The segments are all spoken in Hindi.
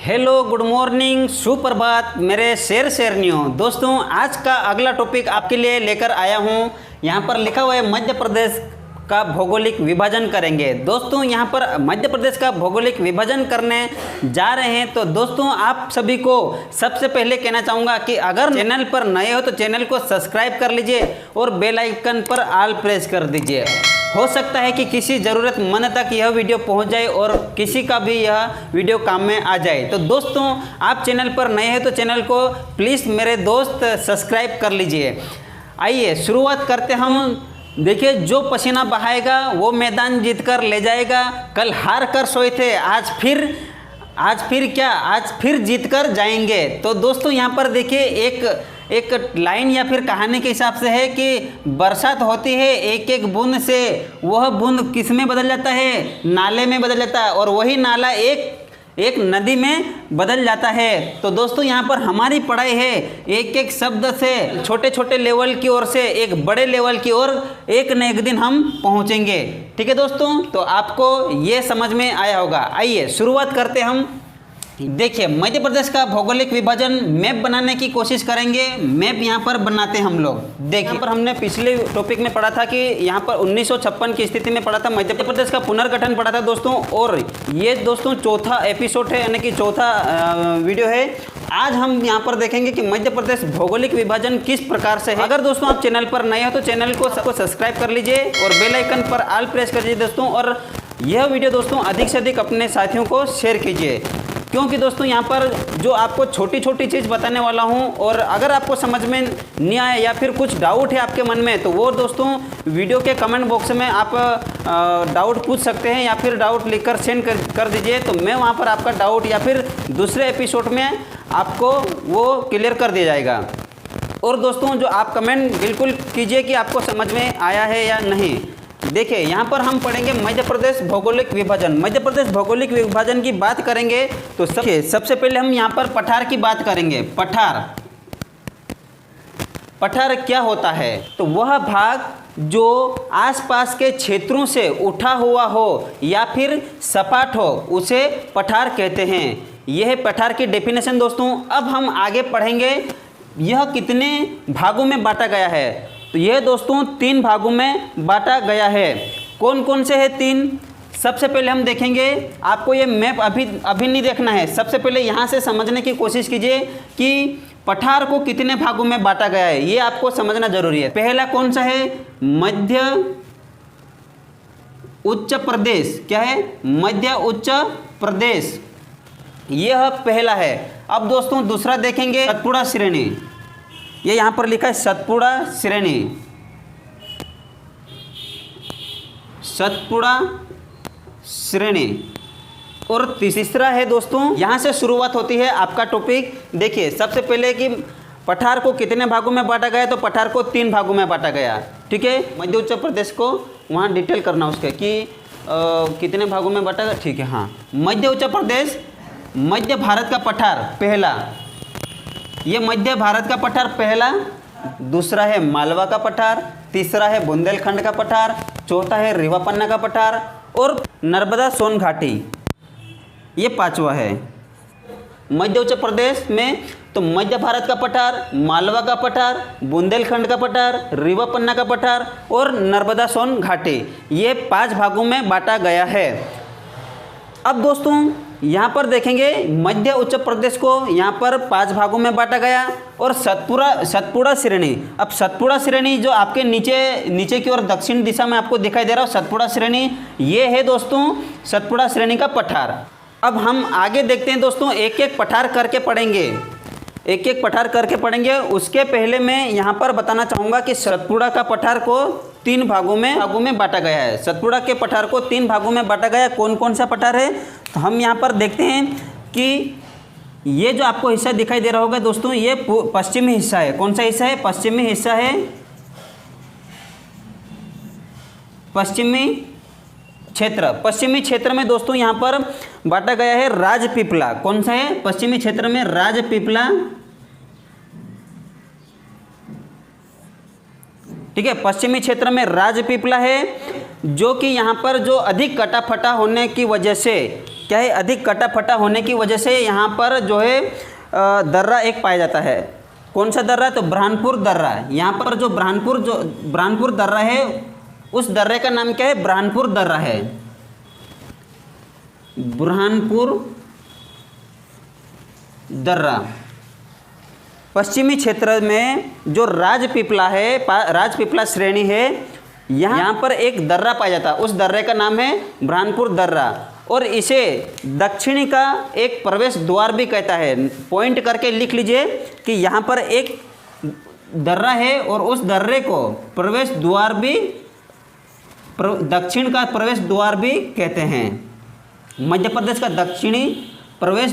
हेलो, गुड मॉर्निंग, सुप्रभात मेरे शेरनियों। दोस्तों, आज का अगला टॉपिक आपके लिए लेकर आया हूं। यहां पर लिखा हुआ है मध्य प्रदेश का भौगोलिक विभाजन करेंगे। दोस्तों, यहां पर मध्य प्रदेश का भौगोलिक विभाजन करने जा रहे हैं। तो दोस्तों, आप सभी को सबसे पहले कहना चाहूँगा कि अगर चैनल पर नए हो तो चैनल को सब्सक्राइब कर लीजिए और बेल आइकन पर ऑल प्रेस कर दीजिए। हो सकता है कि किसी ज़रूरतमंद तक यह वीडियो पहुंच जाए और किसी का भी यह वीडियो काम में आ जाए। तो दोस्तों, आप चैनल पर नए हैं तो चैनल को प्लीज़ मेरे दोस्त सब्सक्राइब कर लीजिए। आइए शुरुआत करते हम। देखिए, जो पसीना बहाएगा वो मैदान जीत कर ले जाएगा। कल हार कर सोए थे, आज फिर जीत कर जाएंगे। तो दोस्तों, यहाँ पर देखिए एक लाइन या फिर कहानी के हिसाब से है कि बरसात होती है एक एक बूंद से, वह बूंद किस में बदल जाता है? नाले में बदल जाता है, और वही नाला एक नदी में बदल जाता है। तो दोस्तों, यहाँ पर हमारी पढ़ाई है एक एक शब्द से, छोटे छोटे लेवल की ओर से एक बड़े लेवल की ओर एक न एक दिन हम पहुँचेंगे। ठीक है दोस्तों, तो आपको ये समझ में आया होगा। आइए शुरुआत करते हम। देखिए, मध्य प्रदेश का भौगोलिक विभाजन मैप बनाने की कोशिश करेंगे। मैप यहाँ पर बनाते हैं हम लोग। देखिए, यहाँ पर हमने पिछले टॉपिक में पढ़ा था कि यहाँ पर 1956 की स्थिति में पढ़ा था, मध्य प्रदेश का पुनर्गठन पढ़ा था दोस्तों। और ये दोस्तों चौथा एपिसोड है, यानी कि चौथा वीडियो है। आज हम यहाँ पर देखेंगे कि मध्य प्रदेश भौगोलिक विभाजन किस प्रकार से है। अगर दोस्तों आप चैनल पर नए हो तो चैनल को सब्सक्राइब कर लीजिए और बेल आइकन पर ऑल प्रेस कर दीजिए दोस्तों। और यह वीडियो दोस्तों अधिक से अधिक अपने साथियों को शेयर कीजिए, क्योंकि दोस्तों यहाँ पर जो आपको छोटी छोटी चीज़ बताने वाला हूँ, और अगर आपको समझ में नहीं आया या फिर कुछ डाउट है आपके मन में, तो वो दोस्तों वीडियो के कमेंट बॉक्स में आप डाउट पूछ सकते हैं या फिर डाउट लिखकर सेंड कर दीजिए। तो मैं वहाँ पर आपका डाउट या फिर दूसरे एपिसोड में आपको वो क्लियर कर दिया जाएगा। और दोस्तों, जो आप कमेंट बिल्कुल कीजिए कि आपको समझ में आया है या नहीं। देखिए, यहाँ पर हम पढ़ेंगे मध्य प्रदेश भौगोलिक विभाजन। मध्य प्रदेश भौगोलिक विभाजन की बात करेंगे तो सबसे पहले हम यहाँ पर पठार की बात करेंगे। पठार क्या होता है? तो वह भाग जो आसपास के क्षेत्रों से उठा हुआ हो या फिर सपाट हो, उसे पठार कहते हैं। यह है पठार की डेफिनेशन दोस्तों। अब हम आगे पढ़ेंगे यह कितने भागों में बांटा गया है। तो यह दोस्तों 3 भागों में बांटा गया है। कौन कौन से है 3? सबसे पहले हम देखेंगे, आपको ये मैप अभी नहीं देखना है। सबसे पहले यहाँ से समझने की कोशिश कीजिए कि पठार को कितने भागों में बांटा गया है, ये आपको समझना जरूरी है। पहला कौन सा है? मध्य उच्च प्रदेश। क्या है? मध्य उच्च प्रदेश, यह पहला है। अब दोस्तों दूसरा देखेंगे सतपुड़ा श्रेणी। ये यहाँ पर लिखा है सतपुड़ा श्रेणी, सतपुड़ा श्रेणी। और तीसरा है दोस्तों, यहाँ से शुरुआत होती है आपका टॉपिक। देखिए, सबसे पहले कि पठार को कितने भागों में बांटा गया, तो पठार को 3 भागों में बांटा गया। ठीक है, मध्य उत्तर प्रदेश को वहाँ डिटेल करना उसके कि कितने भागों में बांटा गया। ठीक है, हाँ। मध्य उत्तर प्रदेश, मध्य भारत का पठार पहला, ये मध्य भारत का पठार पहला। दूसरा है मालवा का पठार, तीसरा है बुंदेलखंड का पठार, चौथा है रीवा पन्ना का पठार, और नर्मदा सोन घाटी ये 5वां है। मध्य उत्तर प्रदेश में तो मध्य भारत का पठार, मालवा का पठार, बुंदेलखंड का पठार, रीवा पन्ना का पठार और नर्मदा सोन घाटी, ये 5 भागों में बांटा गया है। अब दोस्तों यहाँ पर देखेंगे मध्य उत्तर प्रदेश को यहाँ पर 5 भागों में बांटा गया। और सतपुड़ा श्रेणी, अब सतपुड़ा श्रेणी जो आपके नीचे की ओर दक्षिण दिशा में आपको दिखाई दे रहा हो, सतपुड़ा श्रेणी, ये है दोस्तों सतपुड़ा श्रेणी का पठार। अब हम आगे देखते हैं दोस्तों, एक एक पठार करके पढ़ेंगे। उसके पहले मैं यहाँ पर बताना चाहूँगा कि सतपुड़ा का पठार को 3 भागों में बांटा गया है। सतपुड़ा के पठार को 3 भागों में बांटा गया है। कौन कौन सा पठार है? तो हम यहाँ पर देखते हैं कि ये जो आपको हिस्सा दिखाई दे रहा होगा दोस्तों, ये पश्चिमी हिस्सा है। कौन सा हिस्सा है? पश्चिमी हिस्सा है, पश्चिमी क्षेत्र। पश्चिमी क्षेत्र में दोस्तों यहाँ पर बांटा गया है राजपीपला। कौन सा है? पश्चिमी क्षेत्र में राजपीपला। ठीक है, पश्चिमी क्षेत्र में राजपीपला है, जो कि यहाँ पर जो अधिक कटा फटा होने की वजह से क्या है, अधिक कटा फटा होने की वजह से यहाँ पर जो है दर्रा एक पाया जाता है। कौन सा दर्रा? तो बुरहानपुर दर्रा। यहाँ पर जो बुरहानपुर दर्रा है, उस दर्रे का नाम क्या है? बुरहानपुर दर्रा है। बुरहानपुर दर्रा। पश्चिमी क्षेत्र में जो राजपीपला है, राजपीपला श्रेणी है, यहाँ पर एक दर्रा पाया जाता है। उस दर्रे का नाम है बुरहानपुर दर्रा, और इसे दक्षिणी का एक प्रवेश द्वार भी कहता है। पॉइंट करके लिख लीजिए कि यहाँ पर एक दर्रा है और उस दर्रे को प्रवेश द्वार भी, दक्षिण का प्रवेश द्वार भी कहते हैं। मध्य प्रदेश का दक्षिणी प्रवेश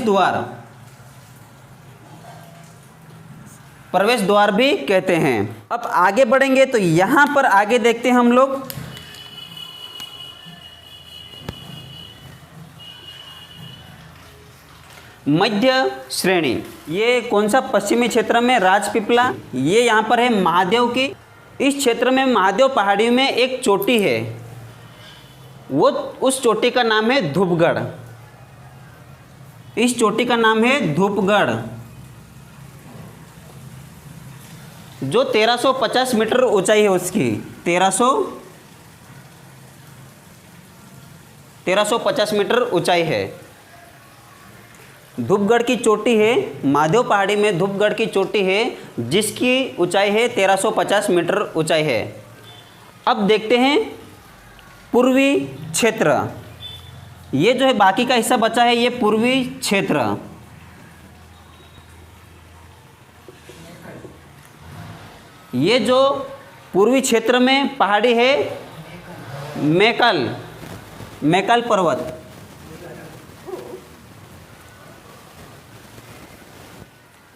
द्वार भी कहते हैं। अब आगे बढ़ेंगे तो यहाँ पर आगे देखते हैं हम लोग मध्य श्रेणी। ये कौन सा? पश्चिमी क्षेत्र में राजपीपला, ये यहाँ पर है महादेव की। इस क्षेत्र में महादेव पहाड़ी में एक चोटी है, वो उस चोटी का नाम है धूपगढ़। इस चोटी का नाम है धूपगढ़, जो 1350 मीटर ऊंचाई है उसकी। 1350 मीटर ऊंचाई है। धूपगढ़ की चोटी है, महादेव पहाड़ी में धूपगढ़ की चोटी है, जिसकी ऊंचाई है 1350 मीटर ऊंचाई है। अब देखते हैं पूर्वी क्षेत्र। ये जो है बाकी का हिस्सा बचा है, ये पूर्वी क्षेत्र। ये जो पूर्वी क्षेत्र में पहाड़ी है, मैकाल पर्वत।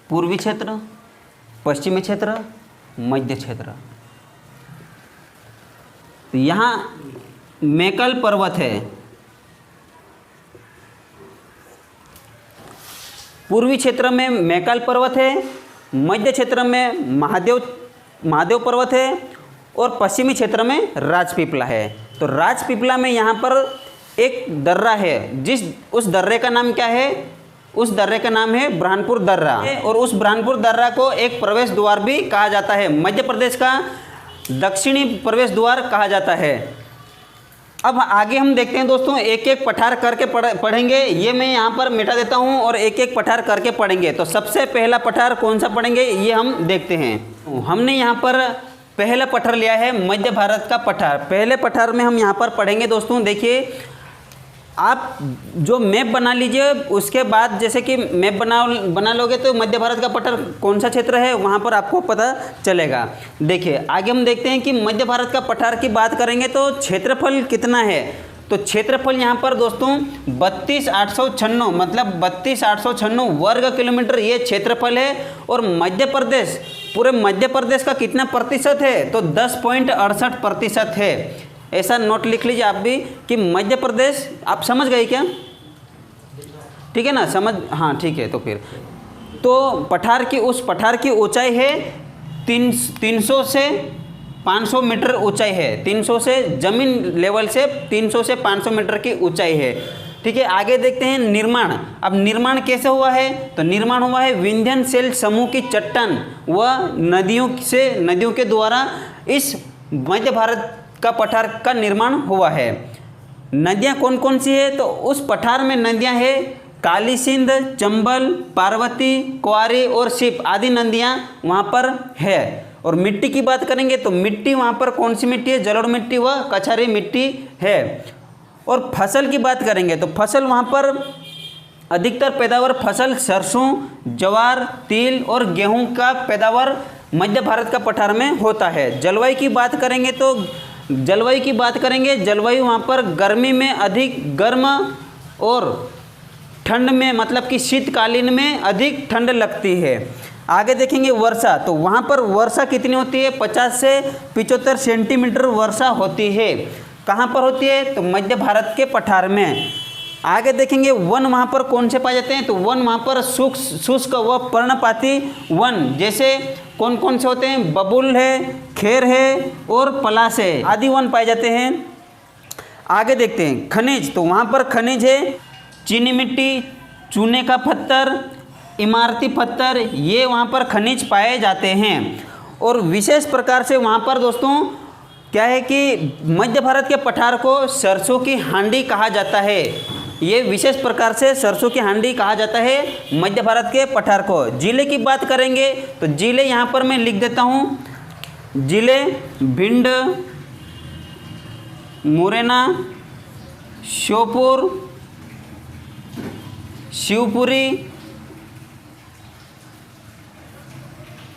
पूर्वी क्षेत्र, पश्चिमी क्षेत्र, मध्य क्षेत्र। तो यहाँ मैकाल पर्वत है। पूर्वी क्षेत्र में मैकाल पर्वत है, मध्य क्षेत्र में महादेव पर्वत है, और पश्चिमी क्षेत्र में राजपीपला है। तो राजपीपला में यहाँ पर एक दर्रा है, उस दर्रे का नाम क्या है? उस दर्रे का नाम है बुरहानपुर दर्रा, और उस बुरहानपुर दर्रा को एक प्रवेश द्वार भी कहा जाता है। मध्य प्रदेश का दक्षिणी प्रवेश द्वार कहा जाता है। अब आगे हम देखते हैं दोस्तों, एक एक पठार करके पढ़ेंगे। ये मैं यहाँ पर मिटा देता हूँ और एक एक पठार करके पढ़ेंगे। तो सबसे पहला पठार कौन सा पढ़ेंगे, ये हम देखते हैं। हमने यहाँ पर पहला पठार लिया है मध्य भारत का पठार। पहले पठार में हम यहाँ पर पढ़ेंगे दोस्तों। देखिए, आप जो मैप बना लीजिए, उसके बाद जैसे कि मैप बना लोगे तो मध्य भारत का पठार कौन सा क्षेत्र है वहाँ पर आपको पता चलेगा। देखिए, आगे हम देखते हैं कि मध्य भारत का पठार की बात करेंगे तो क्षेत्रफल कितना है। तो क्षेत्रफल यहाँ पर दोस्तों 32,896, मतलब 32,896 वर्ग किलोमीटर ये क्षेत्रफल है। और मध्य प्रदेश, पूरे मध्य प्रदेश का कितना प्रतिशत है? तो 10.68% है। ऐसा नोट लिख लीजिए आप भी कि मध्य प्रदेश, आप समझ गए क्या? ठीक है ना, हाँ ठीक है। तो फिर तो उस पठार की ऊंचाई है 300 से 500 मीटर ऊंचाई है। 300 से जमीन लेवल से 300 से 500 मीटर की ऊंचाई है। ठीक है, आगे देखते हैं निर्माण। अब निर्माण कैसे हुआ है? तो निर्माण हुआ है विंध्यन सेल समूह की चट्टान व नदियों के द्वारा इस मध्य भारत का पठार का निर्माण हुआ है। नदियाँ कौन कौन सी है? तो उस पठार में नदियाँ हैं काली सिंध, चंबल, पार्वती, कुआरी और शिप आदि नदियाँ वहाँ पर है। और मिट्टी की बात करेंगे तो मिट्टी वहाँ पर कौन सी मिट्टी है? जलोढ़ मिट्टी व कछारी मिट्टी है। और फसल की बात करेंगे तो फसल वहाँ पर अधिकतर पैदावार फसल सरसों, ज्वार, तिल और गेहूँ का पैदावार मध्य भारत का पठार में होता है। जलवायु की बात करेंगे तो जलवायु वहाँ पर गर्मी में अधिक गर्म और ठंड में, मतलब कि शीतकालीन में अधिक ठंड लगती है। आगे देखेंगे वर्षा। तो वहाँ पर वर्षा कितनी होती है? 50 से 75 सेंटीमीटर वर्षा होती है। कहाँ पर होती है? तो मध्य भारत के पठार में। आगे देखेंगे वन वहाँ पर कौन से पाए जाते हैं? तो वन वहाँ पर शुष्क व पर्णपाती वन, जैसे कौन कौन से होते हैं? बबूल है, खेर है और पलाश है आदि वन पाए जाते हैं। आगे देखते हैं खनिज। तो वहाँ पर खनिज है चीनी मिट्टी, चूने का पत्थर, इमारती पत्थर, ये वहाँ पर खनिज पाए जाते हैं। और विशेष प्रकार से वहाँ पर दोस्तों क्या है कि मध्य भारत के पठार को सरसों की हांडी कहा जाता है। ये विशेष प्रकार से सरसों की हांडी कहा जाता है मध्य भारत के पठार को। जिले की बात करेंगे तो जिले यहाँ पर मैं लिख देता हूँ, जिले भिंड, मुरैना, श्योपुर, शिवपुरी,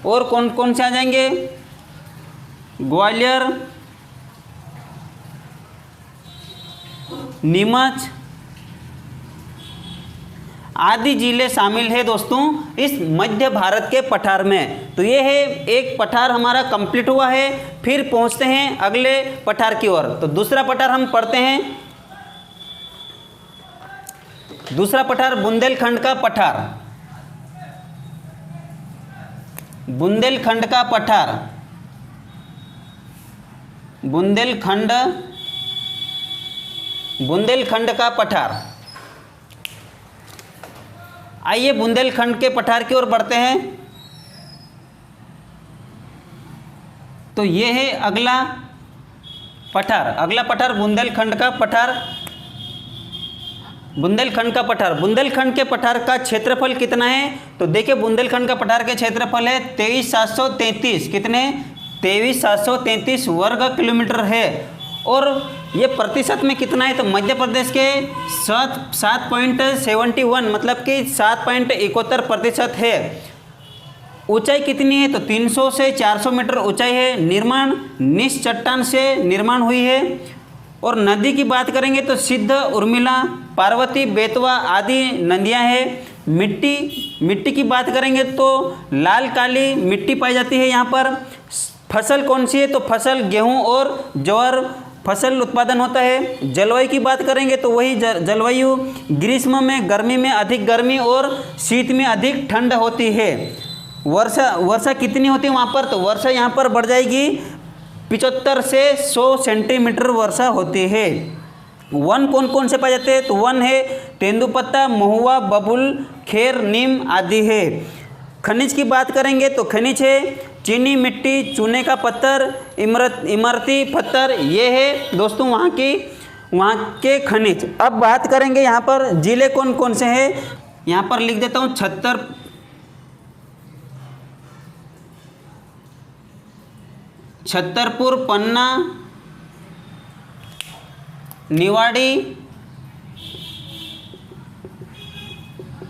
और कौन कौन से आ जाएंगे, ग्वालियर, नीमच आदि जिले शामिल है दोस्तों इस मध्य भारत के पठार में। तो ये है एक पठार हमारा कंप्लीट हुआ है। फिर पहुंचते हैं अगले पठार की ओर। तो दूसरा पठार हम पढ़ते हैं। दूसरा पठार बुंदेलखंड का पठार, बुंदेलखंड का पठार, बुंदेलखंड का पठार। आइए बुंदेलखंड के पठार की ओर बढ़ते हैं। तो ये है अगला पठार, अगला पठार बुंदेलखंड का पठार। बुंदेलखंड का पठार, बुंदेलखंड के पठार का क्षेत्रफल कितना है? तो देखिए बुंदेलखंड का पठार के क्षेत्रफल है 23,733, कितने? 23,733 वर्ग किलोमीटर है। और ये प्रतिशत में कितना है? तो मध्य प्रदेश के 7.71 मतलब कि 7.71% है। ऊंचाई कितनी है? तो 300 से 400 मीटर ऊंचाई है। निर्माण निस चट्टान से निर्माण हुई है। और नदी की बात करेंगे तो सिद्ध, उर्मिला, पार्वती, बेतवा आदि नदियां हैं। मिट्टी की बात करेंगे तो लाल काली मिट्टी पाई जाती है यहाँ पर। फसल कौन सी है? तो फसल गेहूं और ज्वार फसल उत्पादन होता है। जलवायु की बात करेंगे तो वही जलवायु ग्रीष्म में गर्मी में अधिक गर्मी और शीत में अधिक ठंड होती है। वर्षा कितनी होती है वहाँ पर? तो वर्षा यहाँ पर बढ़ जाएगी 75 से 100 सेंटीमीटर वर्षा होती है। वन कौन कौन से पाए जाते हैं? तो वन है तेंदुपत्ता, महुआ, बबुल, खेर, नीम आदि है। खनिज की बात करेंगे तो खनिज है चीनी मिट्टी, चूने का पत्थर, इमारती पत्थर, ये है दोस्तों वहाँ के खनिज। अब बात करेंगे यहाँ पर जिले कौन कौन से हैं। यहाँ पर लिख देता हूँ छतरपुर, पन्ना, निवाड़ी,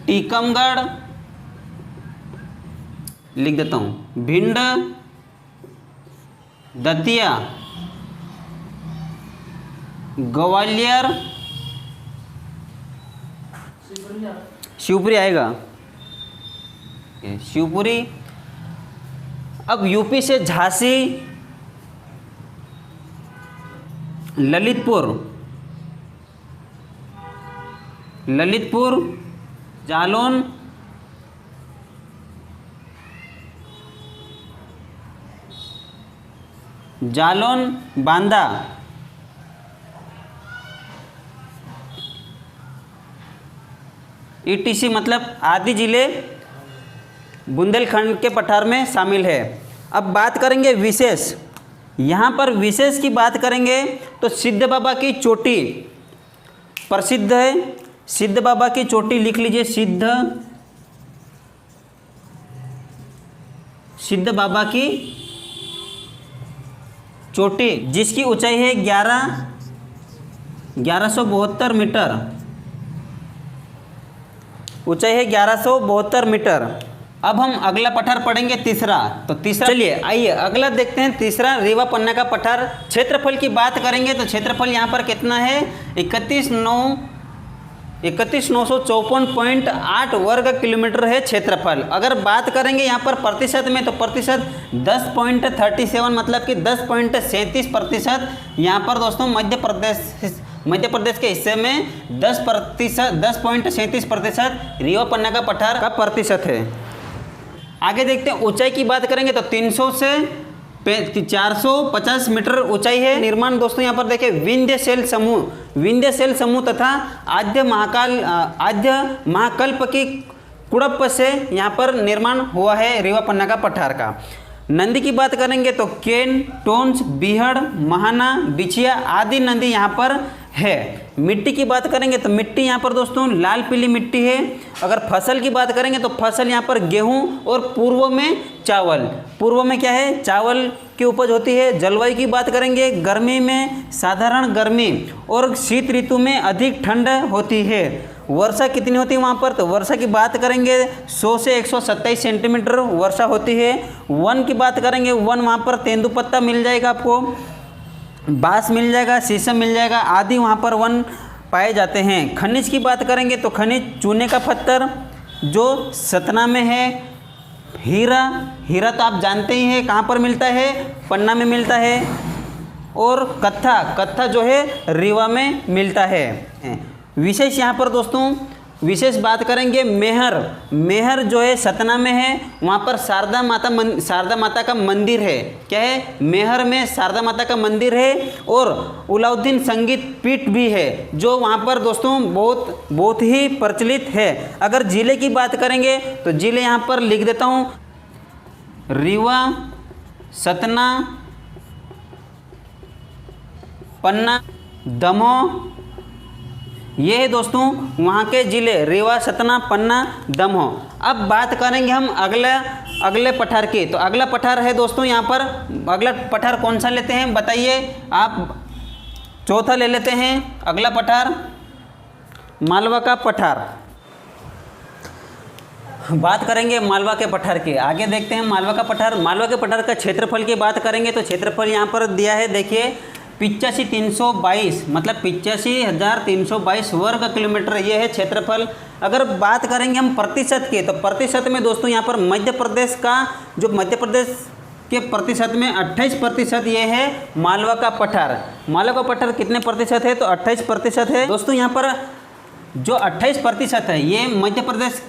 टीकमगढ़, लिख देता हूँ भिंड, दतिया, ग्वालियर, शिवपुरी आएगा, शिवपुरी। अब यूपी से झांसी, ललितपुर, जालौन, बांदा, ETC मतलब आदि जिले बुंदेलखंड के पठार में शामिल है। अब बात करेंगे विशेष। यहाँ पर विशेष की बात करेंगे तो सिद्ध बाबा की चोटी प्रसिद्ध है। सिद्ध बाबा की चोटी लिख लीजिए, सिद्ध बाबा की चोटी, जिसकी ऊंचाई है 1172 मीटर, ऊंचाई है 1172 मीटर। अब हम अगला पठार पढ़ेंगे तीसरा। तो तीसरा, चलिए आइए अगला देखते हैं। तीसरा रीवा पन्ना का पठार। क्षेत्रफल की बात करेंगे तो क्षेत्रफल यहाँ पर कितना है? 31,954.8 वर्ग किलोमीटर है क्षेत्रफल। अगर बात करेंगे यहाँ पर प्रतिशत में तो प्रतिशत 10.37 मतलब कि 10.37% यहाँ पर दोस्तों मध्य प्रदेश के हिस्से में 10.37% रीवा पन्ना का पठार का प्रतिशत है। आगे देखते हैं ऊंचाई की बात करेंगे तो 300 से 450 मीटर ऊंचाई है। निर्माण दोस्तों यहाँ पर देखिए विंध्य शैल समूह तथा आद्य महाकल्प की कुड़प से यहाँ पर निर्माण हुआ है रीवा पन्ना का पठार का। नदी की बात करेंगे तो केन, टोंस, बीहड़, महाना, बिछिया आदि नदी यहाँ पर है। मिट्टी की बात करेंगे तो मिट्टी यहाँ पर दोस्तों लाल पीली मिट्टी है। अगर फसल की बात करेंगे तो फसल यहाँ पर गेहूं और पूर्व में चावल, पूर्व में क्या है, चावल की उपज होती है। जलवायु की बात करेंगे, गर्मी में साधारण गर्मी और शीत ऋतु में अधिक ठंड होती है। वर्षा कितनी होती है वहाँ पर, तो वर्षा की बात करेंगे 100 से 127 सेंटीमीटर वर्षा होती है। वन की बात करेंगे, वन वहाँ पर तेंदुपत्ता मिल जाएगा आपको, बांस मिल जाएगा, शीशम मिल जाएगा आदि वहाँ पर वन पाए जाते हैं। खनिज की बात करेंगे तो खनिज चूने का पत्थर जो सतना में है, हीरा तो आप जानते ही हैं कहाँ पर मिलता है, पन्ना में मिलता है, और कत्था जो है रीवा में मिलता है। विशेष यहाँ पर दोस्तों विशेष बात करेंगे मेहर जो है सतना में है, वहाँ पर शारदा माता का मंदिर है। क्या है, मेहर में शारदा माता का मंदिर है और अलाउद्दीन संगीत पीठ भी है जो वहाँ पर दोस्तों बहुत ही प्रचलित है। अगर जिले की बात करेंगे तो जिले यहाँ पर लिख देता हूँ, रीवा, सतना, पन्ना, दमोह, ये है दोस्तों वहाँ के जिले, रीवा, सतना, पन्ना, दमोह। अब बात करेंगे हम अगले पठार की। तो अगला पठार है दोस्तों यहाँ पर, अगला पठार कौन सा लेते हैं बताइए आप, चौथा ले लेते हैं अगला पठार, मालवा का पठार। बात करेंगे मालवा के पठार की, आगे देखते हैं मालवा का पठार। मालवा के पठार का क्षेत्रफल की बात करेंगे तो क्षेत्रफल यहाँ पर दिया है, देखिए 85,322 मतलब 85,322 वर्ग किलोमीटर ये है क्षेत्रफल। अगर बात करेंगे हम प्रतिशत की, तो प्रतिशत में दोस्तों यहाँ पर मध्य प्रदेश के प्रतिशत में 28% ये है मालवा का पठार। मालवा का पठार कितने प्रतिशत है, तो 28% है दोस्तों। यहाँ पर जो 28% है ये मध्य प्रदेश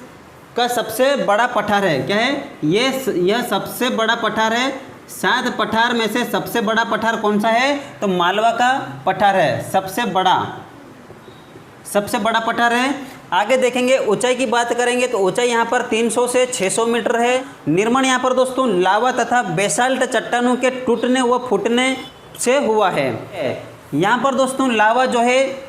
का सबसे बड़ा पठार है। क्या है, यह सबसे बड़ा पठार है। 7 पठार में से सबसे बड़ा पठार कौन सा है, तो मालवा का पठार है, सबसे बड़ा पठार है। आगे देखेंगे ऊंचाई की बात करेंगे तो ऊंचाई यहाँ पर 300 से 600 मीटर है। निर्माण यहाँ पर दोस्तों लावा तथा बेसाल्ट चट्टानों के टूटने व फूटने से हुआ है। यहाँ पर दोस्तों लावा जो है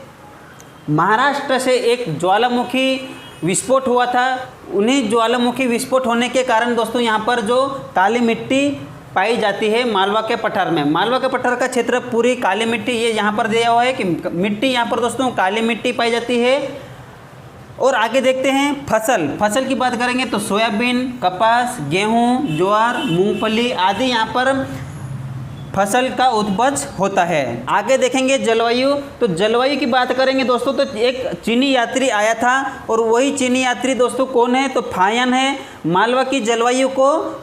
महाराष्ट्र से एक ज्वालामुखी विस्फोट हुआ था। उन्हीं ज्वालामुखी विस्फोट होने के कारण दोस्तों यहाँ पर जो काली मिट्टी पाई जाती है मालवा के पठार में। मालवा के पठार का क्षेत्र पूरी काली मिट्टी, ये यहाँ पर दिया हुआ है कि मिट्टी यहाँ पर दोस्तों काली मिट्टी पाई जाती है। और आगे देखते हैं फसल की बात करेंगे तो सोयाबीन, कपास, गेहूं, ज्वार, मूंगफली आदि यहाँ पर फसल का उपज होता है। आगे देखेंगे जलवायु, तो जलवायु की बात करेंगे दोस्तों तो एक चीनी यात्री आया था और वही चीनी यात्री दोस्तों कौन है, तो फायन है। मालवा की जलवायु को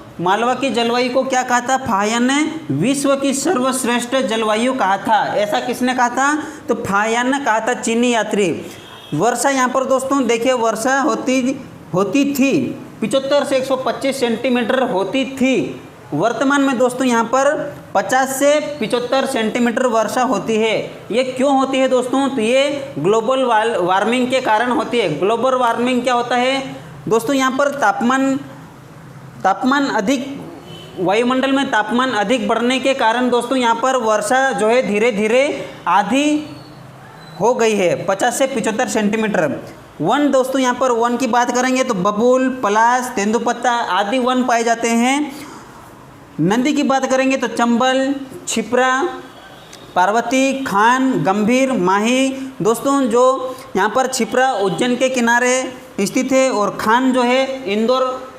क्या कहा था, फायन ने विश्व की सर्वश्रेष्ठ जलवायु कहा था। ऐसा किसने कहा था, तो फायन ने कहा था, चीनी यात्री। वर्षा यहाँ पर दोस्तों देखिए वर्षा होती थी 75 से 125 सेंटीमीटर होती थी। वर्तमान में दोस्तों यहाँ पर 50 से 75 सेंटीमीटर वर्षा होती है। ये क्यों होती है दोस्तों, तो ये ग्लोबल वार्मिंग के कारण होती है। ग्लोबल वार्मिंग क्या होता है दोस्तों, यहाँ पर तापमान अधिक, वायुमंडल में तापमान अधिक बढ़ने के कारण दोस्तों यहाँ पर वर्षा जो है धीरे धीरे आधी हो गई है 50 से 75 सेंटीमीटर। वन दोस्तों यहाँ पर वन की बात करेंगे तो बबूल, पलाश, तेंदुपत्ता आदि वन पाए जाते हैं। नदी की बात करेंगे तो चंबल, छिपरा, पार्वती, खान, गंभीर, माही। दोस्तों जो यहाँ पर छिपरा उज्जैन के किनारे स्थित है और खान जो है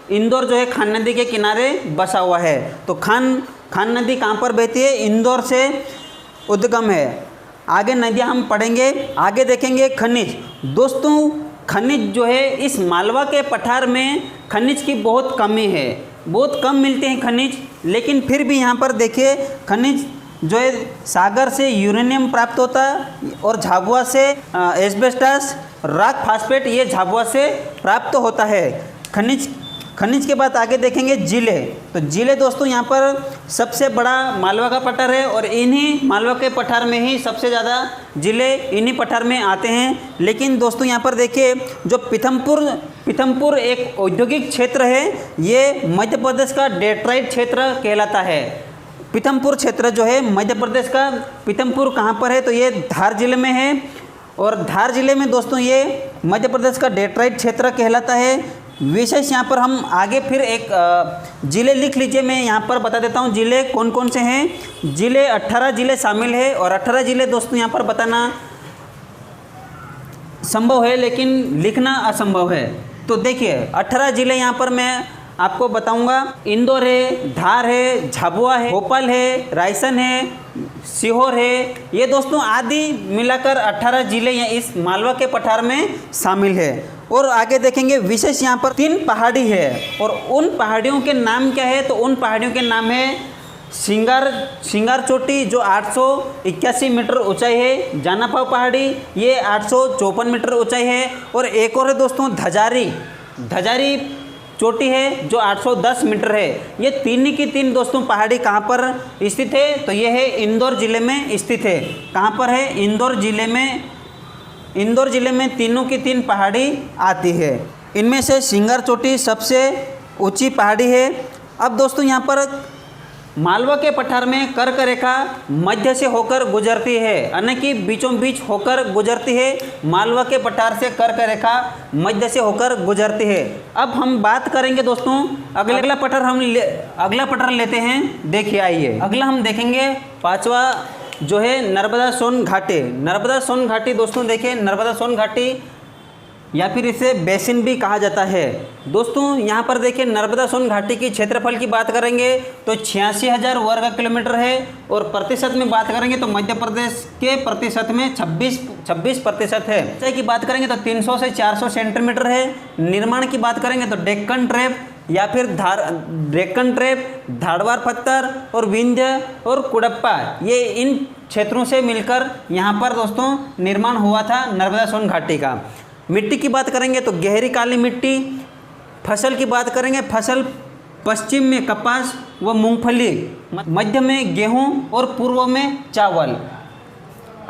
इंदौर जो है खान नदी के किनारे बसा हुआ है। तो खान नदी कहाँ पर बहती है, इंदौर से उद्गम है। आगे नदियाँ हम पढ़ेंगे। आगे देखेंगे खनिज। दोस्तों खनिज जो है इस मालवा के पठार में खनिज की बहुत कमी है, बहुत कम मिलते हैं खनिज। लेकिन फिर भी यहाँ पर देखिए खनिज जो है सागर से यूरेनियम प्राप्त होता है और झाबुआ से एस्बेस्टस, रॉक फास्फेट ये झाबुआ से प्राप्त होता है। खनिज के बाद आगे देखेंगे जिले। तो जिले दोस्तों यहाँ पर सबसे बड़ा मालवा का पठार है और इन्हीं मालवा के पठार में ही सबसे ज़्यादा जिले इन्हीं पठार में आते हैं। लेकिन दोस्तों यहाँ पर देखिए जो पीथमपुर एक औद्योगिक क्षेत्र है, ये मध्य प्रदेश का डेट्राइट क्षेत्र कहलाता है। पीथमपुर क्षेत्र जो है मध्य प्रदेश का, पीथमपुर कहाँ पर है तो ये धार जिले में है और धार जिले में दोस्तों ये मध्य प्रदेश का डेट्राइट क्षेत्र कहलाता है। विशेष यहाँ पर हम आगे फिर एक ज़िले लिख लीजिए, मैं यहाँ पर बता देता हूँ ज़िले कौन कौन से हैं। ज़िले 18 ज़िले शामिल है और 18 ज़िले दोस्तों यहाँ पर बताना संभव है लेकिन लिखना असंभव है। तो देखिए 18 ज़िले यहाँ पर मैं आपको बताऊंगा। इंदौर है, धार है, झाबुआ है, भोपाल है, रायसेन है, सीहोर है, ये दोस्तों आदि मिलाकर 18 ज़िले इस मालवा के पठार में शामिल है। और आगे देखेंगे विशेष यहाँ पर 3 पहाड़ी है और उन पहाड़ियों के नाम क्या है तो उन पहाड़ियों के नाम है सिंगार चोटी जो 881 मीटर ऊंचाई है, जानापाव पहाड़ी ये 854 मीटर ऊंचाई है और एक और है दोस्तों धजारी चोटी है जो 810 मीटर है। ये तीन की तीन दोस्तों पहाड़ी कहाँ पर स्थित है तो ये है इंदौर ज़िले में स्थित है। कहाँ पर है? इंदौर ज़िले में तीनों की तीन पहाड़ी आती है। इनमें से सिंगार चोटी सबसे ऊंची पहाड़ी है। अब दोस्तों यहाँ पर मालवा के पठार में कर्क रेखा मध्य से होकर गुजरती है, यानी कि बीचों बीच होकर गुजरती है। मालवा के पठार से कर्क रेखा मध्य से होकर गुजरती है। अब हम बात करेंगे दोस्तों अगला पठार लेते हैं। देखिए आइए अगला हम देखेंगे 5वां जो है नर्मदा सोन घाटी। नर्मदा सोन घाटी दोस्तों देखिए, नर्मदा सोन घाटी या फिर इसे बेसिन भी कहा जाता है। दोस्तों यहाँ पर देखिए नर्मदा सोन घाटी की क्षेत्रफल की बात करेंगे तो 86,000 वर्ग किलोमीटर है और प्रतिशत में बात करेंगे तो मध्य प्रदेश के प्रतिशत में 26% है। ऊंचाई की बात करेंगे तो 300 से 400 सेंटीमीटर है। निर्माण की बात करेंगे तो डेक्कन ट्रैप या फिर डेक्कन ट्रैप, धारवाड़ पत्थर और विंध्य और कुडप्पा ये इन क्षेत्रों से मिलकर यहाँ पर दोस्तों निर्माण हुआ था नर्मदा सोन घाटी का। मिट्टी की बात करेंगे तो गहरी काली मिट्टी। फसल की बात करेंगे, फसल पश्चिम में कपास व मूंगफली, मध्य में गेहूं और पूर्व में चावल।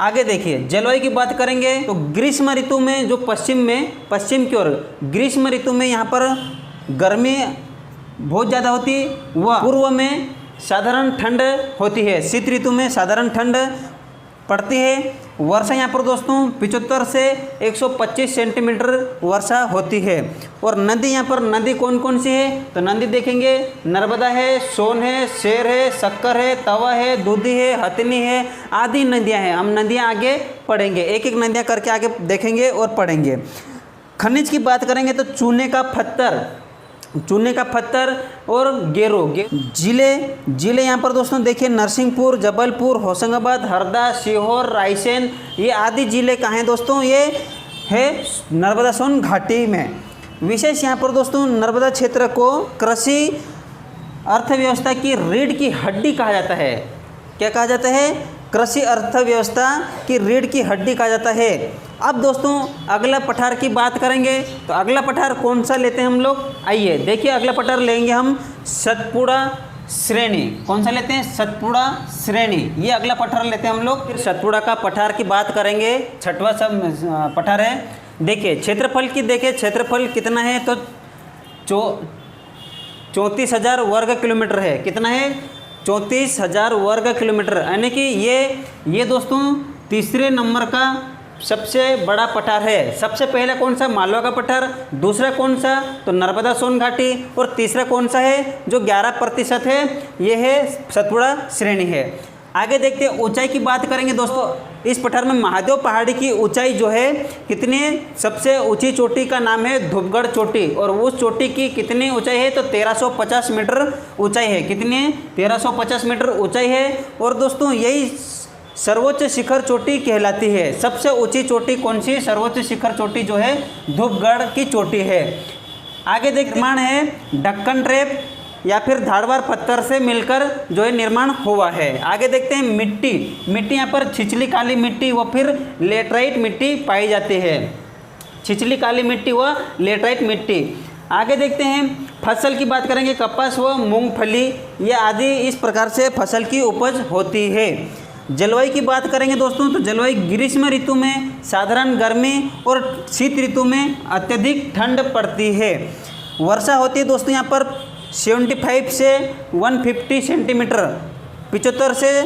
आगे देखिए जलवायु की बात करेंगे तो ग्रीष्म ऋतु में जो पश्चिम की ओर ग्रीष्म ऋतु में यहाँ पर गर्मी बहुत ज़्यादा होती है व पूर्व में साधारण ठंड होती है। शीत ऋतु में साधारण ठंड पड़ती है। वर्षा यहाँ पर दोस्तों 75 से 125 सेंटीमीटर वर्षा होती है। और नदी यहाँ पर नदी कौन कौन सी है तो नदी देखेंगे नर्मदा है, सोन है, शेर है, शक्कर है, तवा है, दूधी है, हथनी है, आदि नदियाँ हैं। हम नदियाँ आगे पढ़ेंगे, एक एक नदियाँ करके आगे देखेंगे और पढ़ेंगे। खनिज की बात करेंगे तो चूने का पत्थर और गेरो। जिले यहाँ पर दोस्तों देखिए नरसिंहपुर, जबलपुर, होशंगाबाद, हरदा, सीहोर, रायसेन ये आदि जिले कहाँ हैं दोस्तों? ये है नर्मदा सोन घाटी में। विशेष यहाँ पर दोस्तों नर्मदा क्षेत्र को कृषि अर्थव्यवस्था की रीढ़ की हड्डी कहा जाता है। क्या कहा जाता है? कृषि अर्थव्यवस्था की रीढ़ की हड्डी कहा जाता है। अब दोस्तों अगला पठार की बात करेंगे तो अगला पठार कौन सा लेते हैं हम लोग? आइए देखिए अगला पठार लेंगे हम सतपुड़ा श्रेणी। कौन सा लेते हैं? सतपुड़ा श्रेणी, ये अगला पठार लेते हैं हम लोग। फिर सतपुड़ा का पठार की बात करेंगे, 6वां सब पठार है। देखिए क्षेत्रफल कितना है तो 34,000 वर्ग किलोमीटर है। कितना है? 34,000 वर्ग किलोमीटर, यानी कि ये दोस्तों तीसरे नंबर का सबसे बड़ा पठार है। सबसे पहला कौन सा? मालवा का पठार। दूसरा कौन सा? तो नर्मदा सोन घाटी। और तीसरा कौन सा है जो 11% है? ये है सतपुड़ा श्रेणी है। आगे देखते हैं ऊंचाई की बात करेंगे दोस्तों। इस पठार में महादेव पहाड़ी की ऊंचाई जो है कितनी? सबसे ऊंची चोटी का नाम है धूपगढ़ चोटी और उस चोटी की कितनी ऊंचाई है तो 1350 मीटर ऊंचाई है। कितनी? 1350 मीटर ऊंचाई है। और दोस्तों यही सर्वोच्च शिखर चोटी कहलाती है। सबसे ऊंची चोटी कौन सी? सर्वोच्च शिखर चोटी जो है धूपगढ़ की चोटी है। आगे निर्माण है डेक्कन ट्रैप या फिर धारवाड़ पत्थर से मिलकर जो है निर्माण हुआ है। आगे देखते हैं मिट्टी यहाँ पर छिछली काली मिट्टी व फिर लेटराइट मिट्टी पाई जाती है। छिछली काली मिट्टी व लेटराइट मिट्टी। आगे देखते हैं, फसल की बात करेंगे, कपास व मूंगफली ये आदि इस प्रकार से फसल की उपज होती है। जलवायु की बात करेंगे दोस्तों, तो जलवायु ग्रीष्म ऋतु में साधारण गर्मी और शीत ऋतु में अत्यधिक ठंड पड़ती है। वर्षा होती है दोस्तों यहाँ पर 75 से 150 सेंटीमीटर, 75 से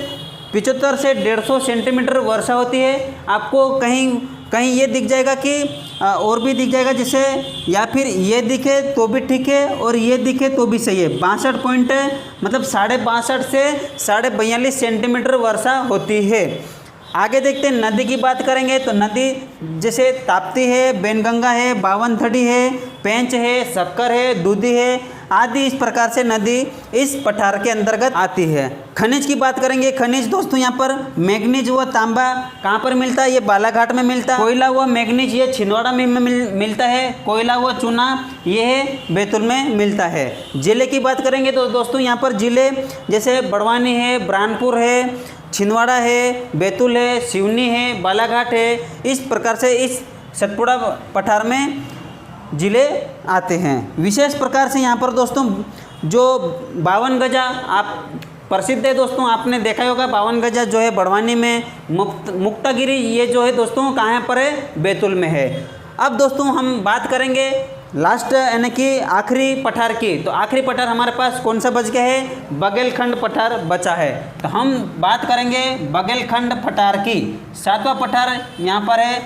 150 सेंटीमीटर वर्षा होती है। आपको कहीं कहीं ये दिख जाएगा कि और भी दिख जाएगा, जैसे या फिर ये दिखे तो भी ठीक है और ये दिखे तो भी सही है। 62 पॉइंट मतलब 62.5 से 42.5 सेंटीमीटर वर्षा होती है। आगे देखते हैं, नदी की बात करेंगे तो नदी जैसे ताप्ती है, बैनगंगा है, बावनथड़ी है, पेंच है, शक्कर है, दूधी है आदि इस प्रकार से नदी इस पठार के अंतर्गत आती है। खनिज की बात करेंगे, खनिज दोस्तों यहाँ पर मैग्नीज व तांबा कहाँ पर मिलता है, ये बालाघाट में मिलता है। कोयला व मैग्नीज ये छिंदवाड़ा में मिलता है। कोयला व चूना ये बैतूल में मिलता है। जिले की बात करेंगे तो दोस्तों यहाँ पर जिले जैसे बड़वानी है, बुरहानपुर है, छिंदवाड़ा है, बैतूल है, सिवनी है, बालाघाट है, इस प्रकार से इस सतपुड़ा पठार में जिले आते हैं। विशेष प्रकार से यहाँ पर दोस्तों जो 52 गजा आप प्रसिद्ध है दोस्तों, आपने देखा होगा 52 गजा जो है बड़वानी में, मुक्तागिरी ये जो है दोस्तों कहाँ पर है, बैतूल में है। अब दोस्तों हम बात करेंगे लास्ट यानी कि आखिरी पठार की। तो आखिरी पठार हमारे पास कौन सा बच गया है, बघेलखंड पठार बचा है। तो हम बात करेंगे बघेलखंड पठार की। 7वां पठार यहाँ पर है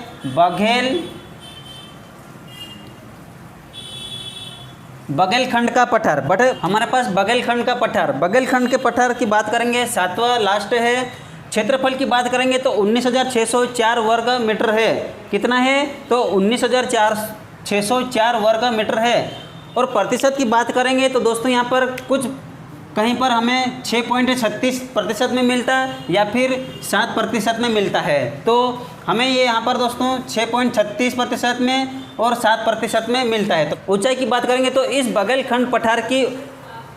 बघेलखंड का पठार। बट हमारे पास बघेलखंड का बघेलखंड के पठार की बात करेंगे। 7वां लास्ट है। क्षेत्रफल की बात करेंगे तो 19,604 वर्ग मीटर है। कितना है, तो 19,604 वर्ग मीटर है। और प्रतिशत की बात करेंगे तो दोस्तों यहाँ पर कुछ कहीं पर हमें 6.36% में मिलता है या फिर 7% में मिलता है। तो हमें ये यहाँ पर दोस्तों 6.36% में और 7% में मिलता है। तो ऊंचाई की बात करेंगे तो इस बघेलखंड पठार की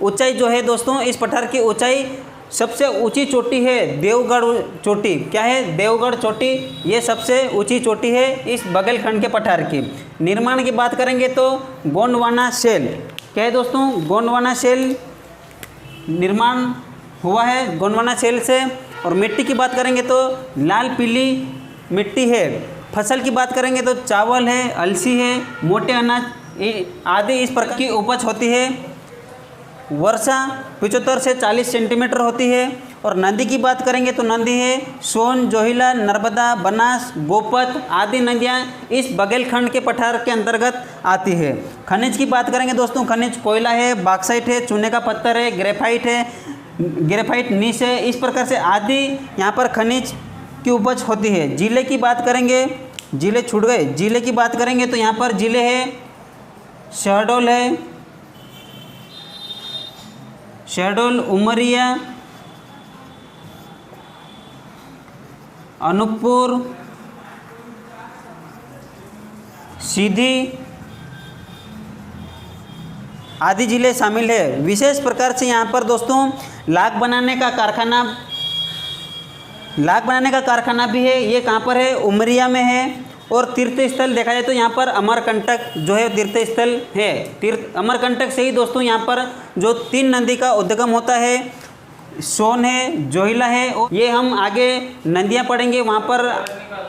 ऊंचाई जो है दोस्तों, इस पठार की ऊंचाई सबसे ऊंची चोटी है देवगढ़ चोटी। क्या है, देवगढ़ चोटी, ये सबसे ऊंची चोटी है इस बघेलखंड के पठार की। निर्माण की बात करेंगे तो गोंडवाना सेल, क्या है दोस्तों, गोंडवाना सेल निर्माण हुआ है गोंडवाना सेल से। और मिट्टी की बात करेंगे तो लाल पीली मिट्टी है। फसल की बात करेंगे तो चावल है, अलसी है, मोटे अनाज आदि इस प्रकार की उपज होती है। वर्षा 75 से 40 सेंटीमीटर होती है। और नदी की बात करेंगे तो नदी है सोन, जोहिला, नर्मदा, बनास, गोपत आदि नदियाँ इस बघेलखंड के पठार के अंतर्गत आती है। खनिज की बात करेंगे दोस्तों, खनिज कोयला है, बॉक्साइट है, चूने का पत्थर है, ग्रेफाइट नीस है, इस प्रकार से आदि यहाँ पर खनिज की उपज होती है। जिले की बात करेंगे, जिले छूट गए, जिले की बात करेंगे तो यहाँ पर जिले है शहडोल, उमरिया, अनूपपुर, सीधी आदि जिले शामिल है। विशेष प्रकार से यहाँ पर दोस्तों लाख बनाने का कारखाना भी है। ये कहाँ पर है, उमरिया में है। और तीर्थ स्थल देखा जाए तो यहाँ पर अमरकंटक जो है तीर्थ स्थल है। अमरकंटक से ही दोस्तों यहाँ पर जो 3 नदी का उद्गम होता है, सोन है, जोहिला है। और ये हम आगे नदियाँ पढ़ेंगे, वहाँ पर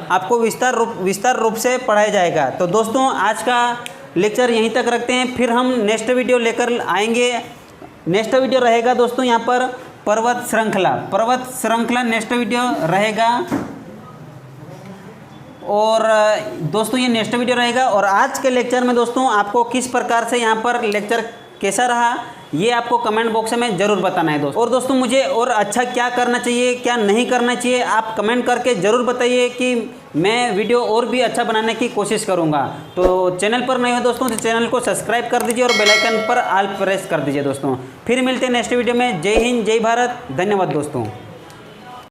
आपको विस्तार रूप से पढ़ाया जाएगा। तो दोस्तों आज का लेक्चर यहीं तक रखते हैं, फिर हम नेक्स्ट वीडियो लेकर आएंगे। नेक्स्ट वीडियो रहेगा दोस्तों यहाँ पर पर्वत श्रृंखला नेक्स्ट वीडियो रहेगा। और दोस्तों ये नेक्स्ट वीडियो रहेगा। और आज के लेक्चर में दोस्तों आपको किस प्रकार से यहाँ पर लेक्चर कैसा रहा ये आपको कमेंट बॉक्स में ज़रूर बताना है दोस्तों। और दोस्तों मुझे और अच्छा क्या करना चाहिए, क्या नहीं करना चाहिए, आप कमेंट करके ज़रूर बताइए कि मैं वीडियो और भी अच्छा बनाने की कोशिश करूँगा। तो चैनल पर नए हो दोस्तों तो चैनल को सब्सक्राइब कर दीजिए और बेल आइकन पर ऑल प्रेस कर दीजिए दोस्तों। फिर मिलते हैं नेक्स्ट वीडियो में। जय हिंद, जय भारत, धन्यवाद दोस्तों।